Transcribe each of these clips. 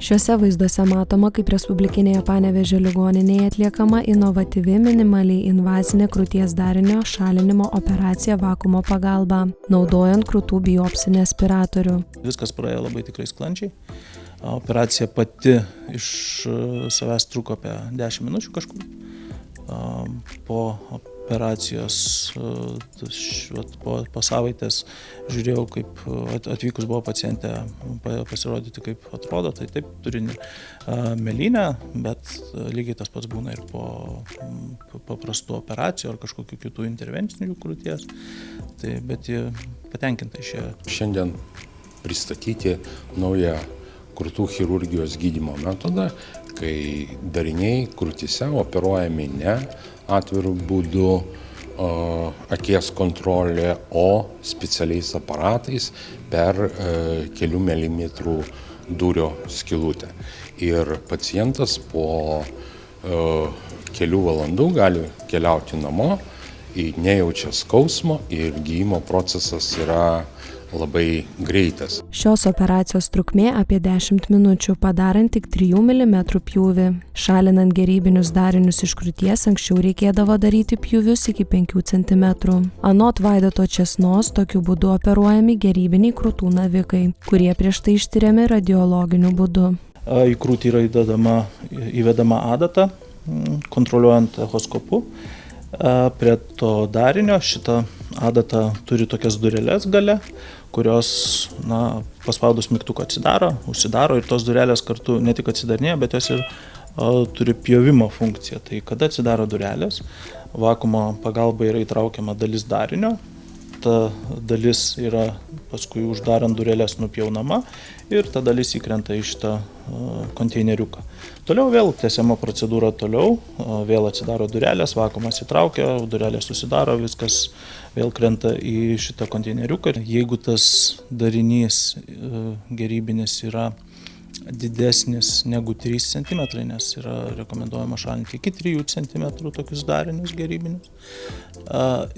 Šiuose vaizduose matoma, kaip Respublikinėje Panevėžio ligoninėje atliekama inovatyvi minimaliai invazinė krūties darinio šalinimo operacija vakuumo pagalba, naudojant krūtų biopsinį aspiratorių. Viskas praėjo labai tikrai sklandžiai. Operacija pati iš savęs truko apie 10 minučių kažkur. Po operacijos po savaitės žiūrėjau, kaip atvykus buvo pacientė pasirodyti, kaip atrodo. Tai taip turi mėlynę, bet lygiai tas pats būna ir po paprastų operacijų ar kažkokių kitų intervencinių krūties. Tai, bet jie patenkinta išėjo. Šiandien pristatyti naują krūtų chirurgijos gydymo metodą, kai dariniai krūtyse operuojami ne atvirų būdų akies kontrolė, o specialiais aparatais per kelių milimetrų dūrio skylutę. Ir pacientas po kelių valandų gali keliauti namo, nejaučia skausmo ir gydymo procesas yra labai greitas. Šios operacijos trukmė apie 10 minučių, padarant tik 3 mm pjūvį. Šalinant gerybinius darinius iš krūties anksčiau reikėdavo daryti pjūvius iki 5 cm. Anot Vaidoto Česnos, tokiu būdu operuojami gerybiniai krūtų navikai, kurie prieš tai ištiriami radiologiniu būdu. Į krūtį yra įvedama adata, kontroliuojant echoskopu. Prie to darinio šita adata turi tokias dureles gale, kurios paspaudus mygtuką atsidaro, užsidaro ir tos durelės kartu ne tik atsidarinėja, bet jos ir turi pjovimo funkciją. Tai kada atsidaro durelės, vakuumo pagalba yra įtraukiama dalis darinio, ta dalis yra paskui uždarant durelės nupjaunama ir ta dalis įkrenta į šitą konteineriuką. Toliau vėl tęsiama procedūra toliau, vėl atsidaro durelės, vakuumas įtraukia, durelės susidaro, viskas vėl krenta į šitą konteineriuką. Jeigu tas darinys gerybinis yra didesnis negu 3 cm, nes yra rekomenduojama šalinti iki 3 cm tokius darinius gerybinius.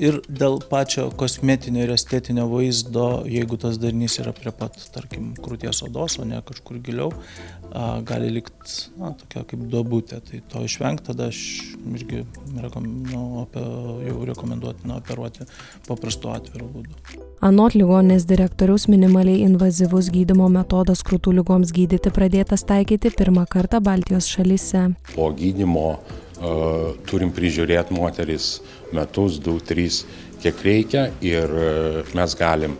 Ir dėl pačio kosmetinio ir estetinio vaizdo, jeigu tas darinys yra prie pat, tarkim, krūties odos, o ne kažkur giliau, gali likti tokia kaip duobutė. Tai to išvengti, tada aš irgi jau rekomenduotina operuoti paprastu atviru būdu. Anot ligoninės direktoriaus, minimaliai invazyvus gydymo metodas krūtų ligoms gydyti pradėtas taikyti pirmą kartą Baltijos šalyse. Po gydymo turim prižiūrėti moteris metus, 2-3, kiek reikia, ir mes galim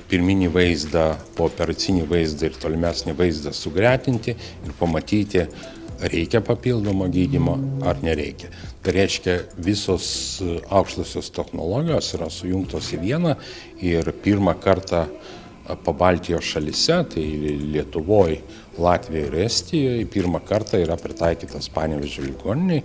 pirminį vaizdą, pooperacinį vaizdą ir tolimesnį vaizdą sugretinti ir pamatyti, reikia papildomo gydymo ar nereikia. Tai reiškia, visos aukštosios technologijos yra sujungtos į vieną ir pirmą kartą Pabaltijos šalyse, tai Lietuvoje, Latvijoje ir Estijoje, pirmą kartą yra pritaikytas Panevėžio ligoninei.